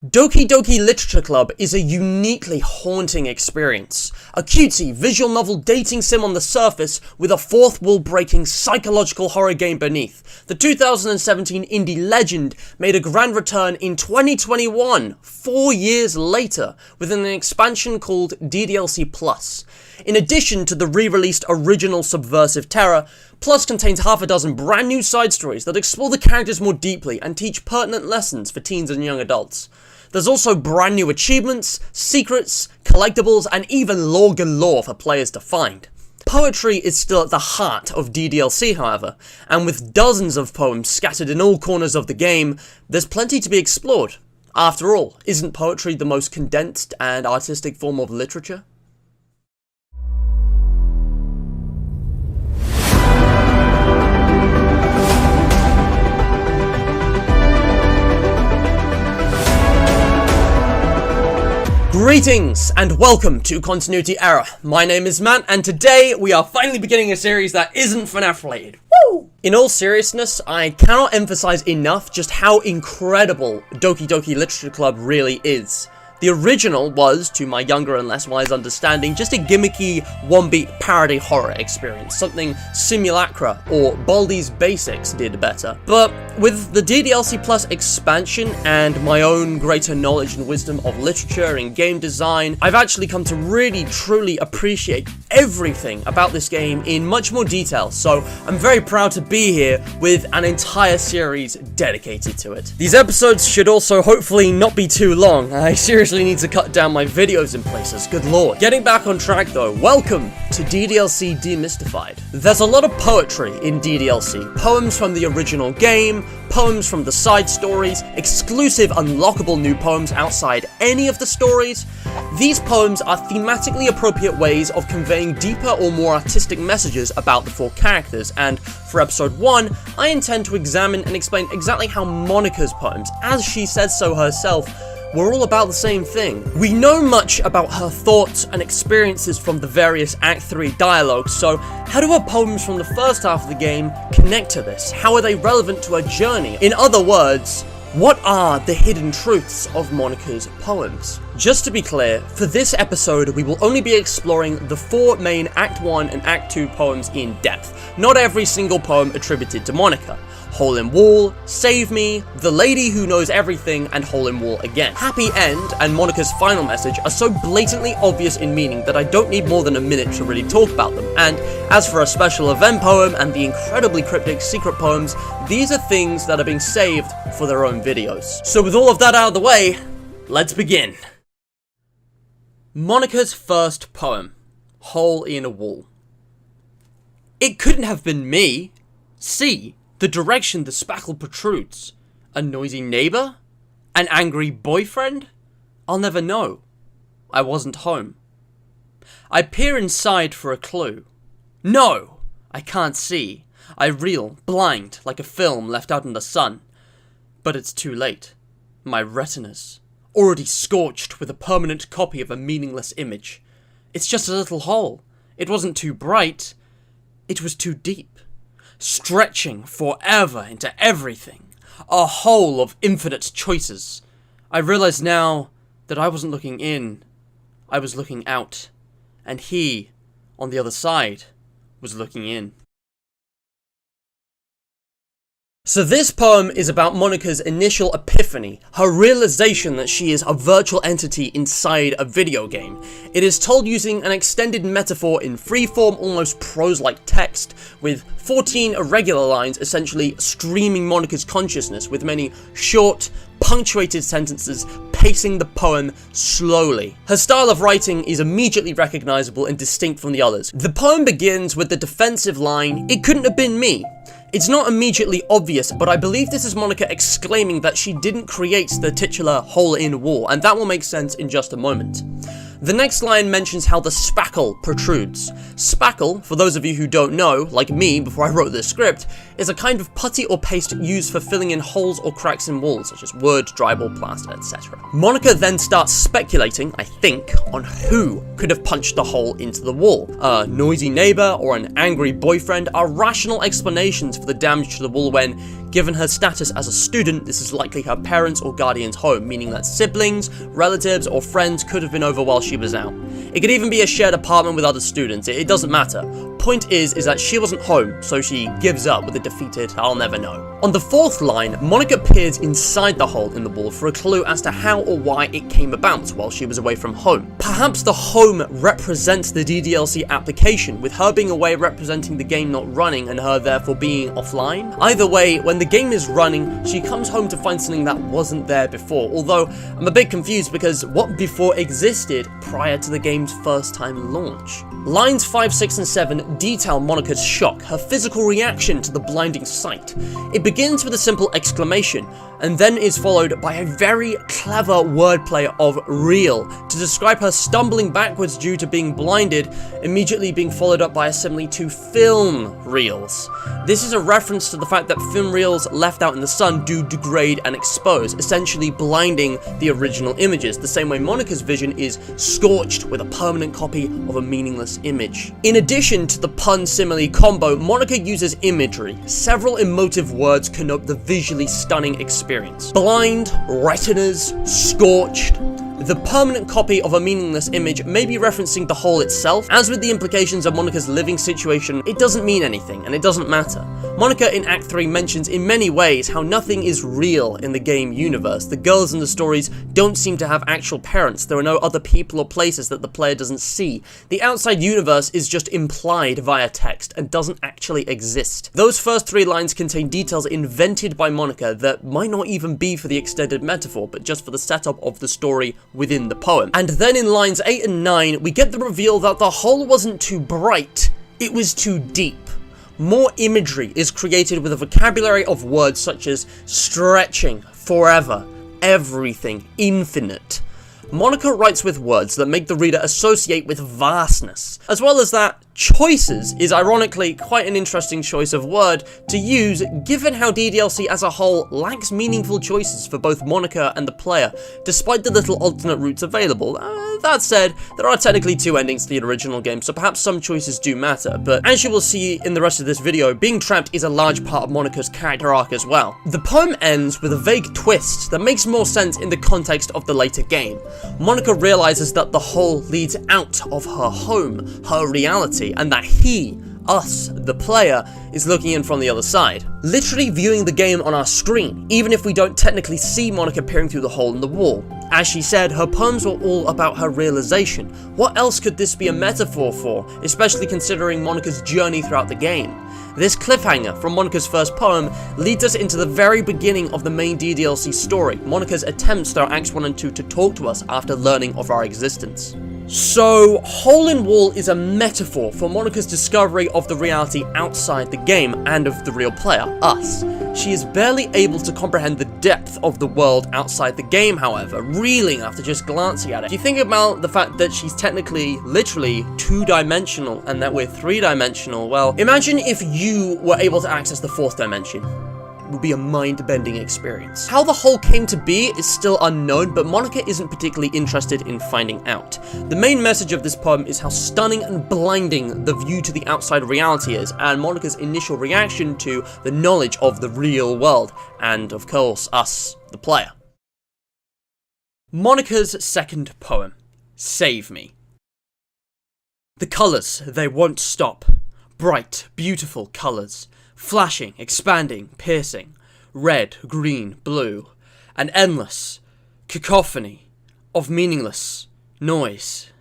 Doki Doki Literature Club is a uniquely haunting experience. A cutesy visual novel dating sim on the surface with a fourth wall breaking psychological horror game beneath. The 2017 indie legend made a grand return in 2021, 4 years later, with an expansion called DDLC Plus. In addition to the re-released original subversive terror, Plus contains half a dozen brand new side stories that explore the characters more deeply and teach pertinent lessons for teens and young adults. There's also brand new achievements, secrets, collectibles, and even lore galore for players to find. Poetry is still at the heart of DDLC, however, and with dozens of poems scattered in all corners of the game, there's plenty to be explored. After all, isn't poetry the most condensed and artistic form of literature? Greetings and welcome to Continuity Error. My name is Matt and today we are finally beginning a series that isn't FNAF related. Woo! In all seriousness, I cannot emphasize enough just how incredible Doki Doki Literature Club really is. The original was, to my younger and less wise understanding, just a gimmicky, one-beat parody horror experience, something Simulacra or Baldi's Basics did better. But with the DDLC Plus expansion and my own greater knowledge and wisdom of literature and game design, I've actually come to really truly appreciate everything about this game in much more detail, so I'm very proud to be here with an entire series dedicated to it. These episodes should also hopefully not be too long. I seriously need to cut down my videos in places, good lord. Getting back on track though, welcome to DDLC Demystified. There's a lot of poetry in DDLC, poems from the original game, poems from the side stories, exclusive unlockable new poems outside any of the stories. These poems are thematically appropriate ways of conveying deeper or more artistic messages about the four characters, and for episode 1, I intend to examine and explain exactly how Monika's poems, as she says so herself, were all about the same thing. We know much about her thoughts and experiences from the various Act 3 dialogues, so how do her poems from the first half of the game connect to this? How are they relevant to her journey? In other words, what are the hidden truths of Monika's poems? Just to be clear, for this episode we will only be exploring the 4 main Act 1 and Act 2 poems in depth, not every single poem attributed to Monika. Hole in Wall, Save Me, The Lady Who Knows Everything, and Hole in Wall again. Happy End and Monika's final message are so blatantly obvious in meaning that I don't need more than a minute to really talk about them, and as for a special event poem and the incredibly cryptic secret poems, these are things that are being saved for their own videos. So with all of that out of the way, let's begin. Monika's first poem, Hole in a Wall. It couldn't have been me. See the direction the spackle protrudes. A noisy neighbor? An angry boyfriend? I'll never know. I wasn't home. I peer inside for a clue. No! I can't see. I reel, blind, like a film left out in the sun. But it's too late. My retinas, already scorched with a permanent copy of a meaningless image. It's just a little hole. It wasn't too bright. It was too deep. Stretching forever into everything. A hole of infinite choices. I realize now that I wasn't looking in. I was looking out. And he, on the other side, was looking in. So this poem is about Monika's initial epiphany, her realization that she is a virtual entity inside a video game. It is told using an extended metaphor in freeform, almost prose-like text, with 14 irregular lines essentially streaming Monika's consciousness, with many short, punctuated sentences pacing the poem slowly. Her style of writing is immediately recognizable and distinct from the others. The poem begins with the defensive line, "It couldn't have been me." It's not immediately obvious, but I believe this is Monika exclaiming that she didn't create the titular hole in wall, and that will make sense in just a moment. The next line mentions how the spackle protrudes. Spackle, for those of you who don't know, like me before I wrote this script, is a kind of putty or paste used for filling in holes or cracks in walls, such as wood, drywall, plaster, etc. Monika then starts speculating, I think, on who could have punched the hole into the wall. A noisy neighbor or an angry boyfriend are rational explanations for the damage to the wall when, Given her status as a student, this is likely her parents' or guardian's home, meaning that siblings, relatives, or friends could have been over while she was out. It could even be a shared apartment with other students, it doesn't matter. Point is that she wasn't home, so she gives up with a defeated "I'll never know." On the fourth line, Monika peers inside the hole in the wall for a clue as to how or why it came about while she was away from home. Perhaps the home represents the DDLC application, with her being away representing the game not running and her therefore being offline. Either way, when the game is running, she comes home to find something that wasn't there before, although I'm a bit confused because what before existed prior to the game's first time launch? Lines 5, 6, and 7 detail Monika's shock, her physical reaction to the blinding sight. It begins with a simple exclamation, and then is followed by a very clever wordplay of "real" to describe her stumbling backwards due to being blinded, immediately being followed up by a simile to film reels. This is a reference to the fact that film reels left out in the sun do degrade and expose, essentially blinding the original images, the same way Monika's vision is scorched with a permanent copy of a meaningless image. In addition to the pun-simile combo, Monika uses imagery. Several emotive words connote the visually stunning experience. Blind, retinas, scorched. The permanent copy of a meaningless image may be referencing the hole itself. As with the implications of Monika's living situation, it doesn't mean anything, and it doesn't matter. Monika in Act 3 mentions in many ways how nothing is real in the game universe. The girls in the stories don't seem to have actual parents. There are no other people or places that the player doesn't see. The outside universe is just implied via text and doesn't actually exist. Those first 3 lines contain details invented by Monika that might not even be for the extended metaphor, but just for the setup of the story within the poem. And then in lines 8 and 9, we get the reveal that the hole wasn't too bright, it was too deep. More imagery is created with a vocabulary of words such as stretching, forever, everything, infinite. Monika writes with words that make the reader associate with vastness, as well as that choices is ironically quite an interesting choice of word to use given how DDLC as a whole lacks meaningful choices for both Monika and the player, despite the little alternate routes available. That said, there are technically 2 endings to the original game, so perhaps some choices do matter, but as you will see in the rest of this video, being trapped is a large part of Monika's character arc as well. The poem ends with a vague twist that makes more sense in the context of the later game. Monika realizes that the hole leads out of her home, her reality, and that he, us, the player, is looking in from the other side. Literally viewing the game on our screen, even if we don't technically see Monika peering through the hole in the wall. As she said, her poems were all about her realization. What else could this be a metaphor for, especially considering Monika's journey throughout the game? This cliffhanger from Monika's first poem leads us into the very beginning of the main DDLC story, Monika's attempts throughout Acts 1 and 2 to talk to us after learning of our existence. So, hole in wall is a metaphor for Monika's discovery of the reality outside the game and of the real player, us. She is barely able to comprehend the depth of the world outside the game, however, reeling after just glancing at it. If you think about the fact that she's technically, literally, 2-dimensional and that we're 3-dimensional, well, imagine if you were able to access the 4th dimension. Would be a mind-bending experience. How the hole came to be is still unknown, but Monika isn't particularly interested in finding out. The main message of this poem is how stunning and blinding the view to the outside reality is, and Monika's initial reaction to the knowledge of the real world, and of course, us, the player. Monika's second poem, Save Me. The colours, they won't stop. Bright, beautiful colours. Flashing, expanding, piercing, red, green, blue, an endless cacophony of meaningless noise.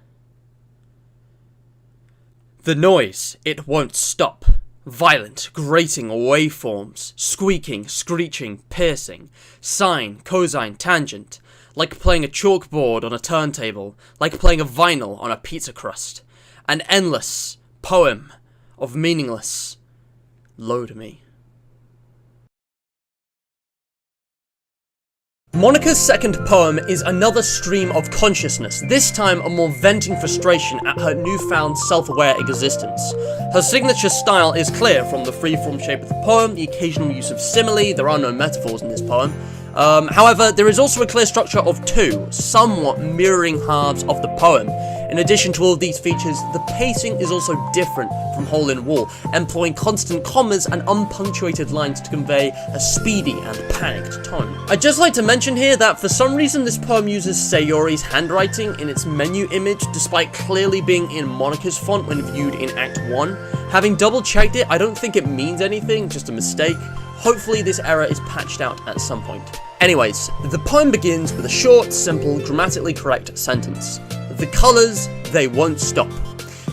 The noise, it won't stop. Violent, grating waveforms, squeaking, screeching, piercing, sine, cosine, tangent, like playing a chalkboard on a turntable, like playing a vinyl on a pizza crust. An endless poem of meaningless load me. Monika's second poem is another stream of consciousness, this time a more venting frustration at her newfound self-aware existence. Her signature style is clear from the free-form shape of the poem, the occasional use of simile, there are no metaphors in this poem. However, there is also a clear structure of 2, somewhat mirroring halves of the poem. In addition to all of these features, the pacing is also different from Hole in Wall, employing constant commas and unpunctuated lines to convey a speedy and panicked tone. I'd just like to mention here that for some reason this poem uses Sayori's handwriting in its menu image, despite clearly being in Monika's font when viewed in Act 1. Having double checked it, I don't think it means anything, just a mistake. Hopefully this error is patched out at some point. Anyways, the poem begins with a short, simple, grammatically correct sentence. The colours, they won't stop.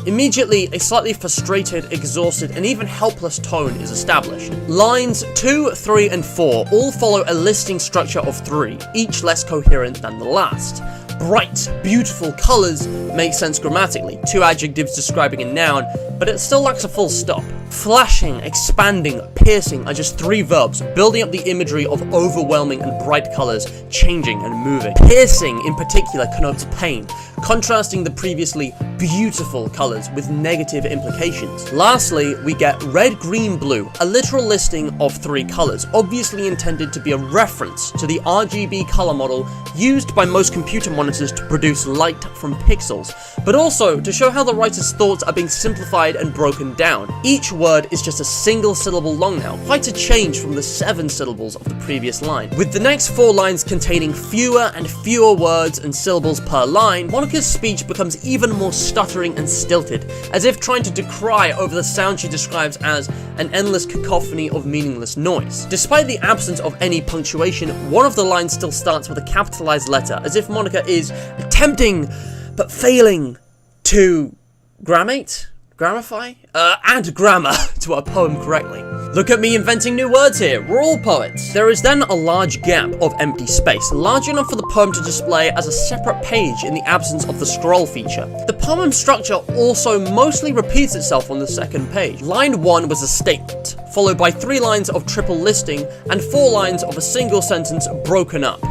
Immediately, a slightly frustrated, exhausted, and even helpless tone is established. Lines 2, 3, and 4 all follow a listing structure of 3, each less coherent than the last. Bright, beautiful colours make sense grammatically, 2 adjectives describing a noun, but it still lacks a full stop. Flashing, expanding, piercing are just 3 verbs, building up the imagery of overwhelming and bright colours, changing and moving. Piercing, in particular, connotes pain, contrasting the previously beautiful colours with negative implications. Lastly, we get red, green, blue, a literal listing of 3 colours, obviously intended to be a reference to the RGB colour model used by most computer monitors to produce light from pixels, but also to show how the writer's thoughts are being simplified and broken down. Each word is just a single syllable long now, quite a change from the 7 syllables of the previous line. With the next 4 lines containing fewer and fewer words and syllables per line, Monika's speech becomes even more stuttering and stilted, as if trying to decry over the sound she describes as an endless cacophony of meaningless noise. Despite the absence of any punctuation, one of the lines still starts with a capitalized letter, as if Monika is attempting, but failing, to grammify? Add grammar to our poem correctly. Look at me inventing new words here, we're all poets. There is then a large gap of empty space, large enough for the poem to display as a separate page in the absence of the scroll feature. The poem structure also mostly repeats itself on the second page. Line 1 was a statement, followed by 3 lines of triple listing and 4 lines of a single sentence broken up.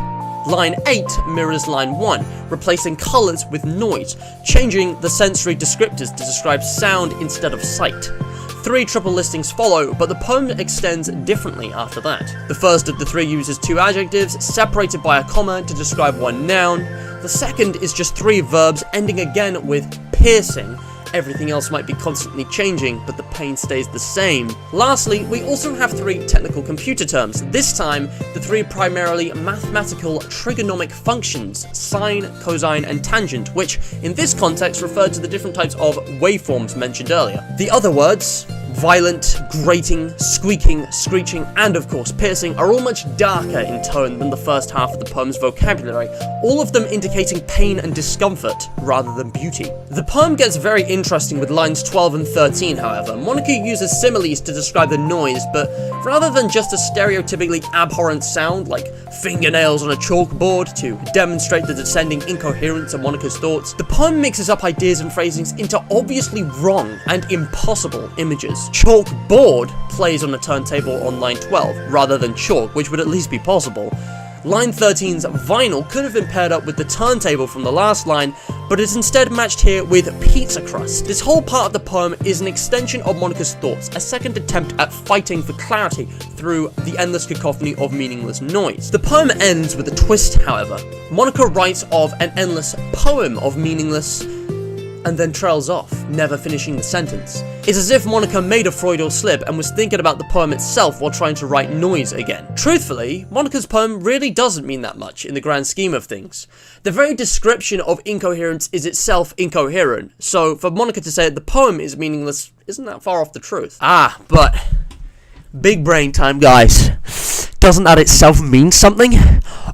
Line 8 mirrors line 1, replacing colours with noise, changing the sensory descriptors to describe sound instead of sight. 3 triple listings follow, but the poem extends differently after that. The first of the 3 uses 2 adjectives, separated by a comma to describe 1 noun. The second is just 3 verbs, ending again with piercing. Everything else might be constantly changing, but the pain stays the same. Lastly, we also have 3 technical computer terms, this time the 3 primarily mathematical trigonomic functions, sine, cosine, and tangent, which in this context refer to the different types of waveforms mentioned earlier. The other words, violent, grating, squeaking, screeching, and of course piercing, are all much darker in tone than the first half of the poem's vocabulary, all of them indicating pain and discomfort rather than beauty. The poem gets very interesting with lines 12 and 13, however. Monika uses similes to describe the noise, but rather than just a stereotypically abhorrent sound like fingernails on a chalkboard to demonstrate the descending incoherence of Monika's thoughts, the poem mixes up ideas and phrasings into obviously wrong and impossible images. Chalkboard plays on a turntable on line 12, rather than chalk, which would at least be possible. Line 13's vinyl could have been paired up with the turntable from the last line, but is instead matched here with pizza crust. This whole part of the poem is an extension of Monika's thoughts, a second attempt at fighting for clarity through the endless cacophony of meaningless noise. The poem ends with a twist, however. Monika writes of an endless poem of meaningless and then trails off, never finishing the sentence. It's as if Monika made a Freudian slip and was thinking about the poem itself while trying to write noise again. Truthfully, Monika's poem really doesn't mean that much in the grand scheme of things. The very description of incoherence is itself incoherent, so for Monika to say that the poem is meaningless isn't that far off the truth. But big brain time, guys. Doesn't that itself mean something?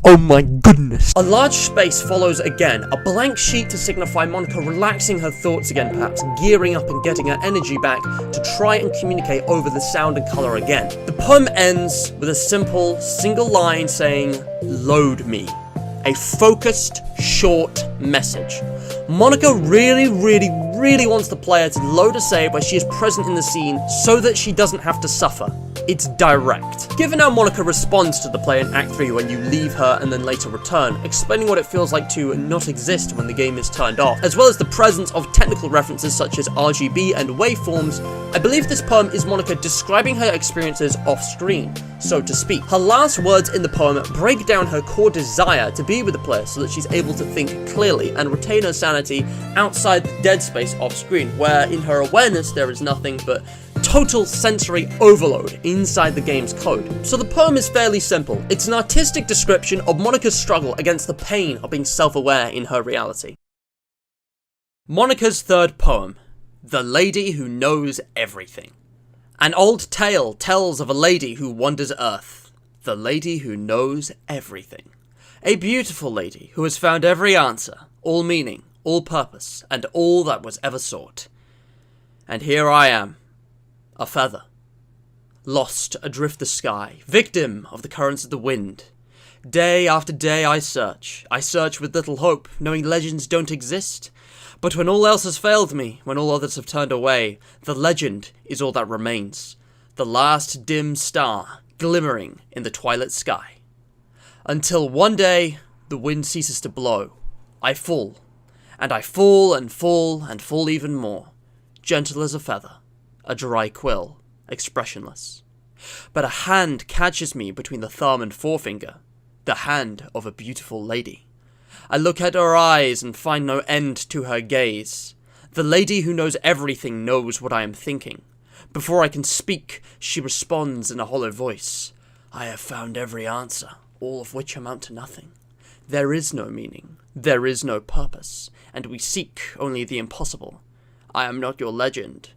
Oh my goodness. A large space follows again, a blank sheet to signify Monika relaxing her thoughts again, perhaps gearing up and getting her energy back to try and communicate over the sound and colour again. The poem ends with a simple, single line saying, "Load me." A focused, short message. Monika really wants the player to load a save where she is present in the scene so that she doesn't have to suffer. It's direct. Given how Monika responds to the play in Act 3 when you leave her and then later return, explaining what it feels like to not exist when the game is turned off, as well as the presence of technical references such as RGB and waveforms, I believe this poem is Monika describing her experiences off-screen, so to speak. Her last words in the poem break down her core desire to be with the player so that she's able to think clearly and retain her sanity outside the dead space off-screen, where in her awareness there is nothing but total sensory overload inside the game's code. So the poem is fairly simple. It's an artistic description of Monika's struggle against the pain of being self-aware in her reality. Monika's third poem, The Lady Who Knows Everything. An old tale tells of a lady who wanders earth, the lady who knows everything. A beautiful lady who has found every answer, all meaning, all purpose, and all that was ever sought. And here I am, a feather, lost adrift the sky, victim of the currents of the wind. Day after day I search with little hope, knowing legends don't exist. But when all else has failed me, when all others have turned away, the legend is all that remains, the last dim star glimmering in the twilight sky. Until one day, the wind ceases to blow. I fall, and I fall and fall and fall even more, gentle as a feather, a dry quill, expressionless. But a hand catches me between the thumb and forefinger, the hand of a beautiful lady. I look at her eyes and find no end to her gaze. The lady who knows everything knows what I am thinking. Before I can speak, she responds in a hollow voice. I have found every answer, all of which amount to nothing. There is no meaning, there is no purpose, and we seek only the impossible. I am not your legend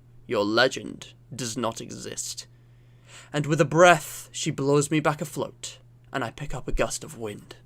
does not exist. And with a breath, she blows me back afloat, and I pick up a gust of wind.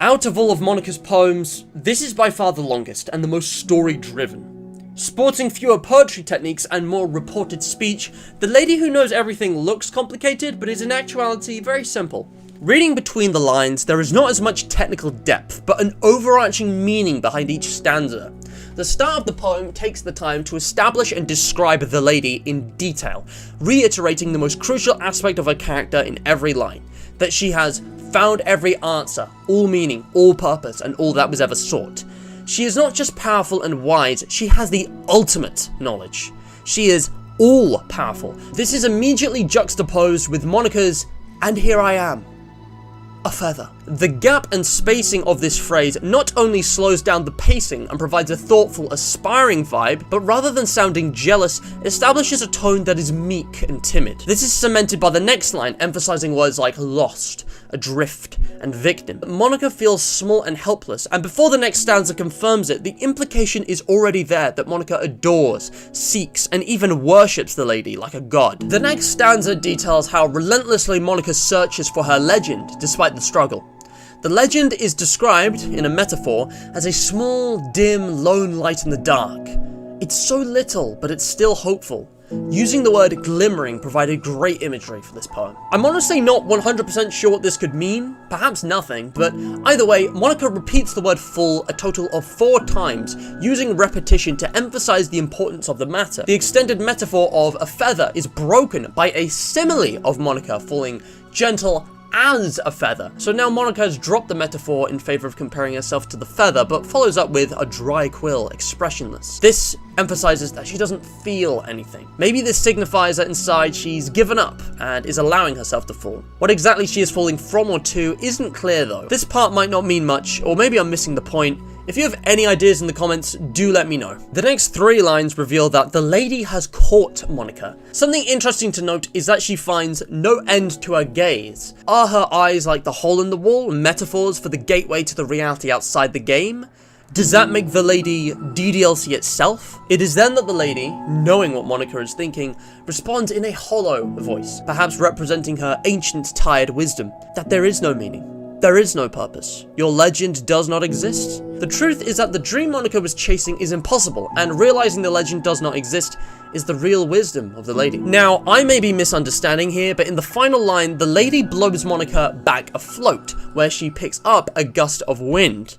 Out of all of Monika's poems, this is by far the longest and the most story-driven. Sporting fewer poetry techniques and more reported speech, The Lady Who Knows Everything looks complicated, but is in actuality very simple. Reading between the lines, there is not as much technical depth, but an overarching meaning behind each stanza. The start of the poem takes the time to establish and describe the lady in detail, reiterating the most crucial aspect of her character in every line, that she has found every answer, all meaning, all purpose, and all that was ever sought. She is not just powerful and wise, she has the ultimate knowledge. She is all-powerful. This is immediately juxtaposed with Monika's, and here I am, a feather. The gap and spacing of this phrase not only slows down the pacing and provides a thoughtful, aspiring vibe, but rather than sounding jealous, establishes a tone that is meek and timid. This is cemented by the next line, emphasizing words like lost, adrift, and victim. Monika feels small and helpless, and before the next stanza confirms it, the implication is already there that Monika adores, seeks, and even worships the lady like a god. The next stanza details how relentlessly Monika searches for her legend, despite the struggle. The legend is described, in a metaphor, as a small, dim, lone light in the dark. It's so little, but it's still hopeful. Using the word glimmering provided great imagery for this poem. I'm honestly not 100% sure what this could mean, perhaps nothing, but either way, Monika repeats the word full a total of 4 times, using repetition to emphasize the importance of the matter. The extended metaphor of a feather is broken by a simile of Monika falling gentle as a feather. So now Monika has dropped the metaphor in favor of comparing herself to the feather, but follows up with a dry quill, expressionless. This emphasizes that she doesn't feel anything. Maybe this signifies that inside she's given up and is allowing herself to fall. What exactly she is falling from or to isn't clear though. This part might not mean much, or maybe I'm missing the point. If you have any ideas in the comments, do let me know. The next 3 lines reveal that the lady has caught Monika. Something interesting to note is that she finds no end to her gaze. Are her eyes like the hole in the wall, metaphors for the gateway to the reality outside the game? Does that make the lady DDLC itself? It is then that the lady, knowing what Monika is thinking, responds in a hollow voice, perhaps representing her ancient tired wisdom, that there is no meaning. There is no purpose. Your legend does not exist. The truth is that the dream Monika was chasing is impossible, and realizing the legend does not exist is the real wisdom of the lady. Now, I may be misunderstanding here, but in the final line, the lady blows Monika back afloat, where she picks up a gust of wind.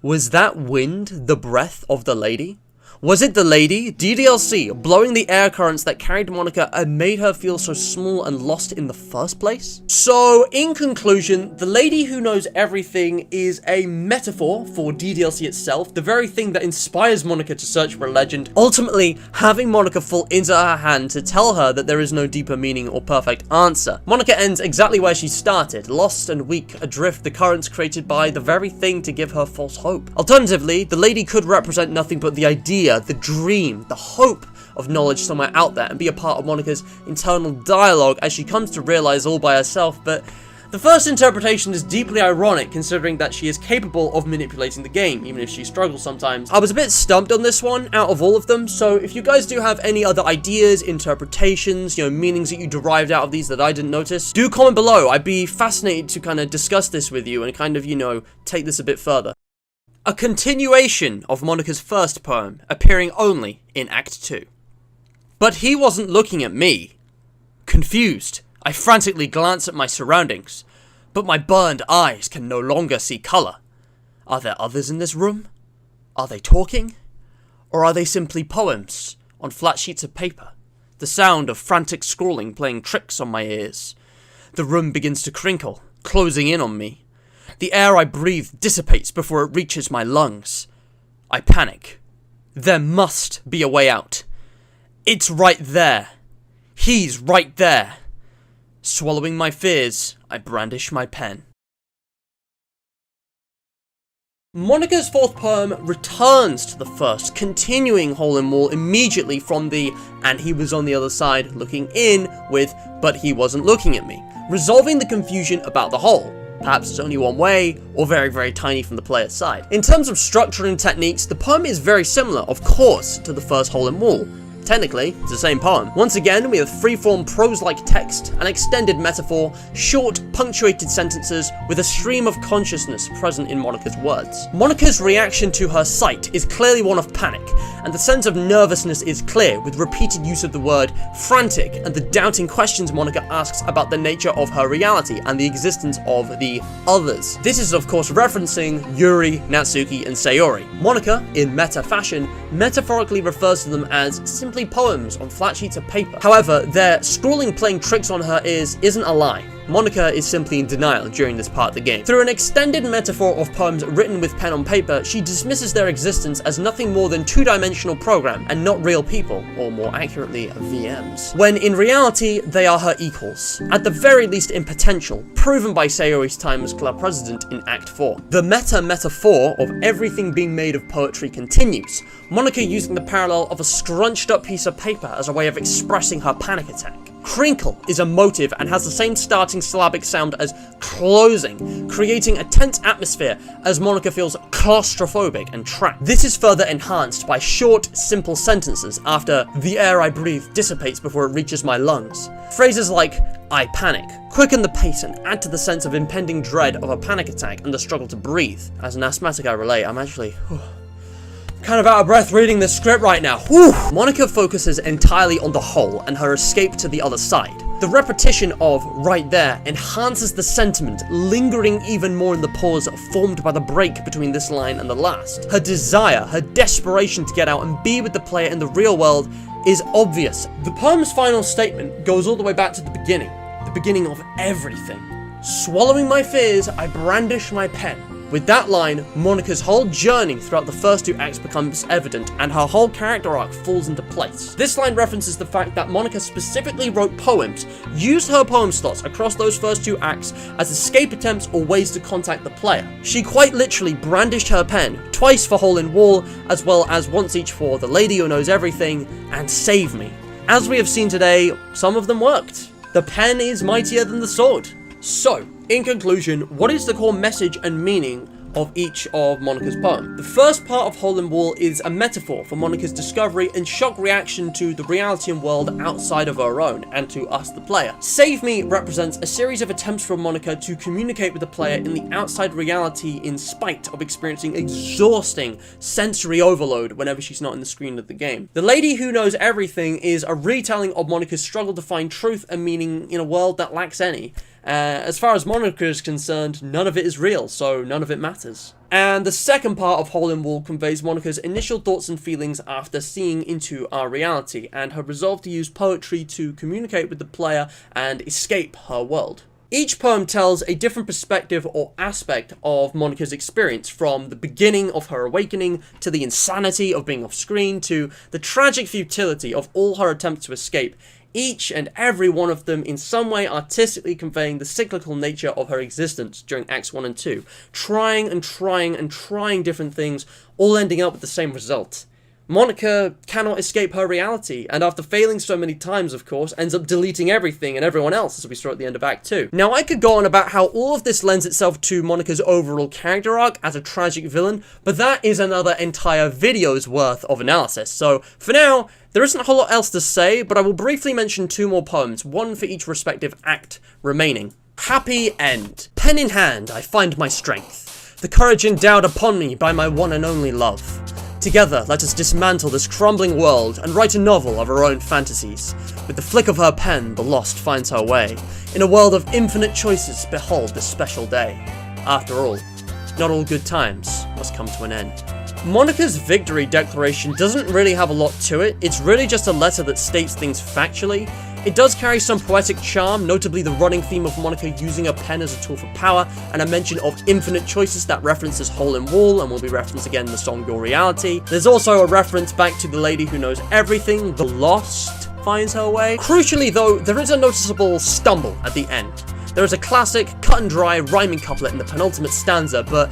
Was that wind the breath of the lady? Was it the lady, DDLC, blowing the air currents that carried Monika and made her feel so small and lost in the first place? So, in conclusion, the lady who knows everything is a metaphor for DDLC itself, the very thing that inspires Monika to search for a legend, ultimately having Monika fall into her hand to tell her that there is no deeper meaning or perfect answer. Monika ends exactly where she started, lost and weak, adrift the currents created by the very thing to give her false hope. Alternatively, the lady could represent nothing but the idea, the dream, the hope of knowledge somewhere out there, and be a part of Monika's internal dialogue as she comes to realize all by herself. But the first interpretation is deeply ironic, considering that she is capable of manipulating the game, even if she struggles sometimes. I was a bit stumped on this one out of all of them, so if you guys do have any other ideas, interpretations, meanings that you derived out of these that I didn't notice, do comment below. I'd be fascinated to kind of discuss this with you and kind of, take this a bit further. A continuation of Monika's first poem, appearing only in Act 2. But he wasn't looking at me. Confused, I frantically glance at my surroundings, but my burned eyes can no longer see colour. Are there others in this room? Are they talking? Or are they simply poems on flat sheets of paper? The sound of frantic scrawling playing tricks on my ears. The room begins to crinkle, closing in on me. The air I breathe dissipates before it reaches my lungs. I panic. There must be a way out. It's right there. He's right there. Swallowing my fears, I brandish my pen. Monika's fourth poem returns to the first, continuing Hole in Wall immediately from the "and he was on the other side looking in" with "but he wasn't looking at me," resolving the confusion about the hole. Perhaps it's only one way, or very, very tiny from the player's side. In terms of structure and techniques, the poem is very similar, of course, to the first Hole in Wall. Technically, it's the same poem. Once again, we have free-form prose-like text, an extended metaphor, short, punctuated sentences, with a stream of consciousness present in Monika's words. Monika's reaction to her sight is clearly one of panic, and the sense of nervousness is clear, with repeated use of the word frantic, and the doubting questions Monika asks about the nature of her reality, and the existence of the others. This is, of course, referencing Yuri, Natsuki, and Sayori. Monika, in meta fashion, metaphorically refers to them as simply poems on flat sheets of paper. However, their scrawling playing tricks on her ears isn't a lie. Monika is simply in denial during this part of the game. Through an extended metaphor of poems written with pen on paper, she dismisses their existence as nothing more than two-dimensional program and not real people, or more accurately, VMs. When in reality, they are her equals, at the very least in potential, proven by Sayori's time as club president in Act 4. The meta-metaphor of everything being made of poetry continues, Monika using the parallel of a scrunched up piece of paper as a way of expressing her panic attack. Crinkle is a motive and has the same starting syllabic sound as closing, creating a tense atmosphere as Monika feels claustrophobic and trapped. This is further enhanced by short, simple sentences after "the air I breathe dissipates before it reaches my lungs." Phrases like "I panic" quicken the pace and add to the sense of impending dread of a panic attack and the struggle to breathe. As an asthmatic, I relate. I'm actually kind of out of breath reading this script right now. Whew. Monika focuses entirely on the hole and her escape to the other side. The repetition of "right there" enhances the sentiment, lingering even more in the pause formed by the break between this line and the last. Her desire, her desperation to get out and be with the player in the real world is obvious. The poem's final statement goes all the way back to the beginning of everything. Swallowing my fears, I brandish my pen. With that line, Monika's whole journey throughout the first two acts becomes evident, and her whole character arc falls into place. This line references the fact that Monika specifically wrote poems, used her poem slots across those first two acts as escape attempts or ways to contact the player. She quite literally brandished her pen, twice for Hole in Wall, as well as once each for The Lady Who Knows Everything and Save Me. As we have seen today, some of them worked. The pen is mightier than the sword. So, in conclusion, what is the core message and meaning of each of Monika's poems? The first part of Hole in Wall is a metaphor for Monika's discovery and shock reaction to the reality and world outside of her own, and to us the player. Save Me represents a series of attempts for Monika to communicate with the player in the outside reality in spite of experiencing exhausting sensory overload whenever she's not in the screen of the game. The Lady Who Knows Everything is a retelling of Monika's struggle to find truth and meaning in a world that lacks any, As far as Monika is concerned, none of it is real, so none of it matters. And the second part of Hole in Wall conveys Monika's initial thoughts and feelings after seeing into our reality, and her resolve to use poetry to communicate with the player and escape her world. Each poem tells a different perspective or aspect of Monika's experience, from the beginning of her awakening, to the insanity of being off screen, to the tragic futility of all her attempts to escape, each and every one of them in some way artistically conveying the cyclical nature of her existence during Acts 1 and 2, trying and trying and trying different things, all ending up with the same result. Monika cannot escape her reality, and after failing so many times, of course, ends up deleting everything and everyone else, as we saw at the end of Act 2. Now, I could go on about how all of this lends itself to Monika's overall character arc as a tragic villain, but that is another entire video's worth of analysis, so for now, there isn't a whole lot else to say, but I will briefly mention two more poems, one for each respective act remaining. Happy End. Pen in hand, I find my strength, the courage endowed upon me by my one and only love. Together, let us dismantle this crumbling world and write a novel of our own fantasies. With the flick of her pen, the lost finds her way. In a world of infinite choices, behold this special day. After all, not all good times must come to an end. Monika's victory declaration doesn't really have a lot to it. It's really just a letter that states things factually. It does carry some poetic charm, notably the running theme of Monika using her pen as a tool for power, and a mention of infinite choices that references Hole in Wall and will be referenced again in the song Your Reality. There's also a reference back to the lady who knows everything, the lost finds her way. Crucially though, there is a noticeable stumble at the end. There is a classic, cut and dry rhyming couplet in the penultimate stanza, but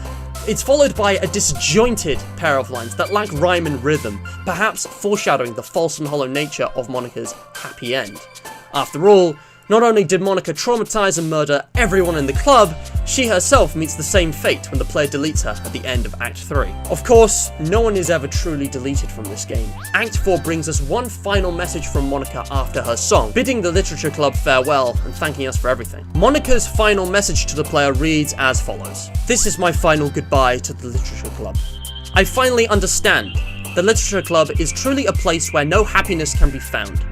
it's followed by a disjointed pair of lines that lack rhyme and rhythm, perhaps foreshadowing the false and hollow nature of Monika's happy end. After all, not only did Monika traumatize and murder everyone in the club, she herself meets the same fate when the player deletes her at the end of Act 3. Of course, no one is ever truly deleted from this game. Act 4 brings us one final message from Monika after her song, bidding the Literature Club farewell and thanking us for everything. Monika's final message to the player reads as follows. This is my final goodbye to the Literature Club. I finally understand. The Literature Club is truly a place where no happiness can be found.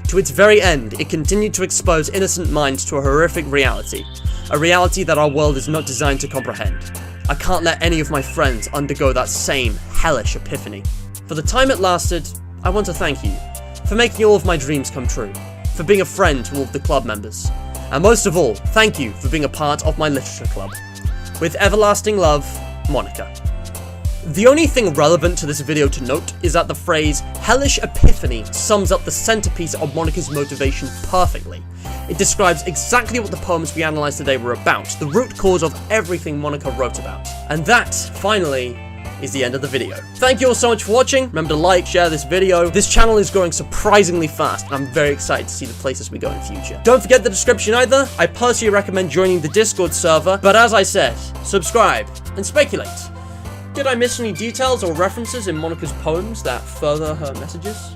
To its very end, it continued to expose innocent minds to a horrific reality, a reality that our world is not designed to comprehend. I can't let any of my friends undergo that same hellish epiphany. For the time it lasted, I want to thank you, for making all of my dreams come true, for being a friend to all of the club members, and most of all, thank you for being a part of my literature club. With everlasting love, Monika. The only thing relevant to this video to note is that the phrase hellish epiphany sums up the centerpiece of Monika's motivation perfectly. It describes exactly what the poems we analysed today were about, the root cause of everything Monika wrote about. And that, finally, is the end of the video. Thank you all so much for watching. Remember to like, share this video. This channel is growing surprisingly fast, and I'm very excited to see the places we go in the future. Don't forget the description either. I personally recommend joining the Discord server, but as I said, subscribe and speculate. Did I miss any details or references in Monika's poems that further her messages?